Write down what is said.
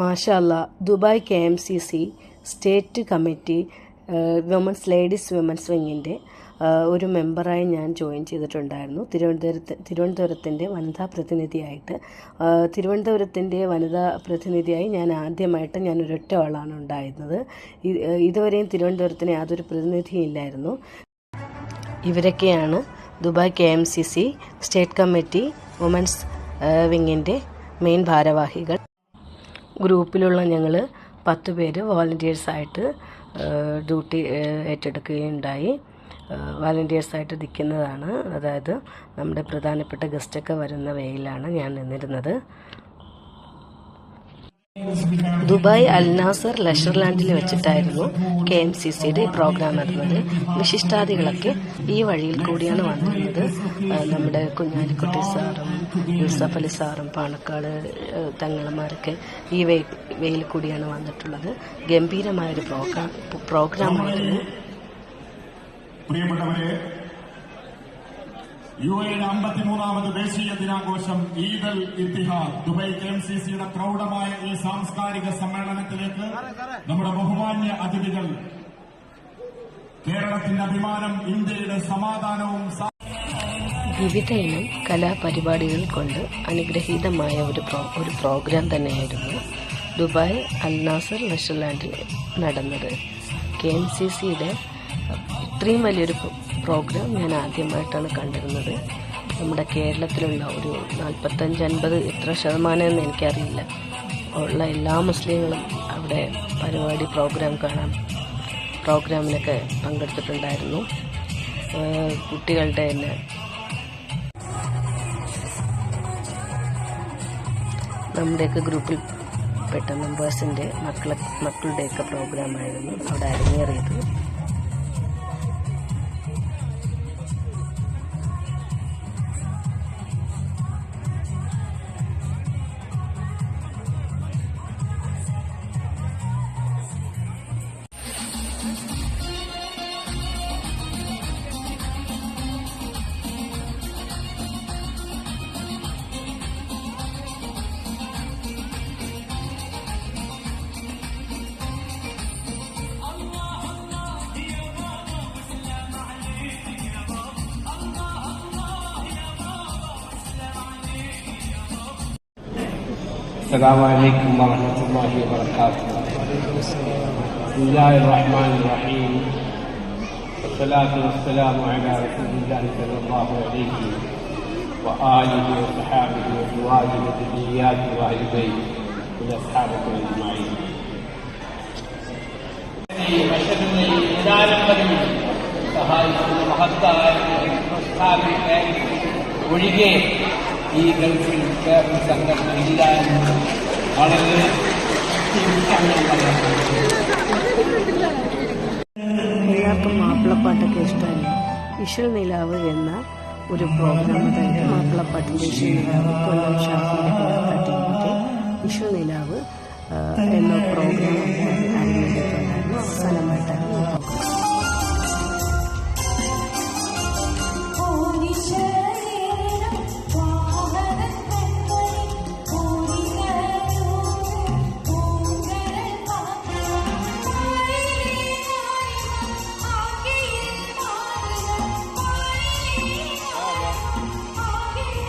മാഷാ Dubai KMCC state committee ladies women's വിങ്ങിൻ്റെ ഒരു മെമ്പറായി ഞാൻ ജോയിൻ ചെയ്തിട്ടുണ്ടായിരുന്നു. തിരുവനന്തപുരത്തിൻ്റെ വനിതാ പ്രതിനിധിയായിട്ട്. തിരുവനന്തപുരത്തിൻ്റെ വനിതാ പ്രതിനിധിയായി ഞാൻ ആദ്യമായിട്ട് ഒരൊറ്റ ആളാണ് ഉണ്ടായിരുന്നത്. ഇതുവരെയും തിരുവനന്തപുരത്തിന് യാതൊരു പ്രതിനിധിയും ഇല്ലായിരുന്നു. ഇവരൊക്കെയാണ് Dubai KMCC state committee women's വിങ്ങിൻ്റെ മെയിൻ ഭാരവാഹികൾ. ഗ്രൂപ്പിലുള്ള ഞങ്ങൾ 10 പേര് വോളണ്ടിയേഴ്സായിട്ട് ഡ്യൂട്ടി ഏറ്റെടുക്കുകയുണ്ടായി. വോളണ്ടിയേഴ്സായിട്ട് നിൽക്കുന്നതാണ്. അതായത് നമ്മുടെ പ്രധാനപ്പെട്ട ഗസ്റ്റൊക്കെ വരുന്ന വേയിലാണ് ഞാൻ നിന്നിരുന്നത്. ദുബായ് അൽനാസർ ലഷർലാൻഡിൽ വെച്ചിട്ടായിരുന്നു KMCCയുടെ പ്രോഗ്രാം നടന്നത്. വിശിഷ്ടാതികളൊക്കെ ഈ വഴിയിൽ കൂടിയാണ് വന്നിരുന്നത്. നമ്മുടെ കുഞ്ഞാലിക്കുട്ടി സാറും യൂസഫ് അലി സാറും പാണക്കാട് തങ്ങളമാരൊക്കെ ഈ വേയിൽ കൂടിയാണ് വന്നിട്ടുള്ളത്. ഗംഭീരമായൊരു പ്രോഗ്രാമായിരുന്നു. UAE 53ാമത് ദേശീയ ദിനാഘോഷം ഈദ് അൽ ഇത്തിഹാദ് ദുബായ് KMCCയുടെ പ്രൗഢമായ ഈ സാംസ്കാരിക സമ്മേളനത്തിലേക്ക് നമ്മുടെ ബഹുമാന്യ അതിഥികൾ, കേരളത്തിന്റെ അഭിമാനം, ഇന്ത്യയുടെ സമാധാനവും വിവിധ ഇനം കലാപരിപാടികൾ കൊണ്ട് അനുഗ്രഹീതമായ ഒരു പ്രോഗ്രാം തന്നെയായിരുന്നു ദുബായ് അൽനാസർ ലഷർലാൻഡിൽ നടന്നത്. KMCCയുടെ ഇത്രയും വലിയൊരു പ്രോഗ്രാം ഞാൻ ആദ്യമായിട്ടാണ് കണ്ടിരുന്നത്. നമ്മുടെ കേരളത്തിലുള്ള ഒരു 45-50 എത്ര ശതമാനം എന്ന് എനിക്കറിയില്ല ഉള്ള എല്ലാ മുസ്ലിങ്ങളും അവിടെ പ്രോഗ്രാമിനൊക്കെ പങ്കെടുത്തിട്ടുണ്ടായിരുന്നു. കുട്ടികളുടെ തന്നെ നമ്മുടെയൊക്കെ ഗ്രൂപ്പിൽ പെട്ട മെമ്പേഴ്സിൻ്റെ മക്കളുടെയൊക്കെ പ്രോഗ്രാമായിരുന്നു അവിടെ അരങ്ങേറിയത്. السلام عليكم ورحمة الله وبركاته. بسم الله الرحمن الرحيم، والصلاة والسلام على رسول الله صلى الله عليه وآله وصحابه وأزواجه وذرياته وأهل بيته وأصحابه أجمعين. സഹായിക്കുന്ന മഹത്തായ ഒഴികെ ഈ ഗൾഫിൽ വേറൊരു സംഘടന ഇല്ല എന്ന് വളരെ എല്ലാവർക്കും മാപ്പിളപ്പാട്ടൊക്കെ ഇഷ്ടമല്ല. ഇഷൽ നിലാവ് എന്ന ഒരു പ്രോഗ്രാം, അതായത് മാപ്പിളപ്പാട്ടിൻ്റെ ഇഷൽ നിലാവ് കൊല്ലം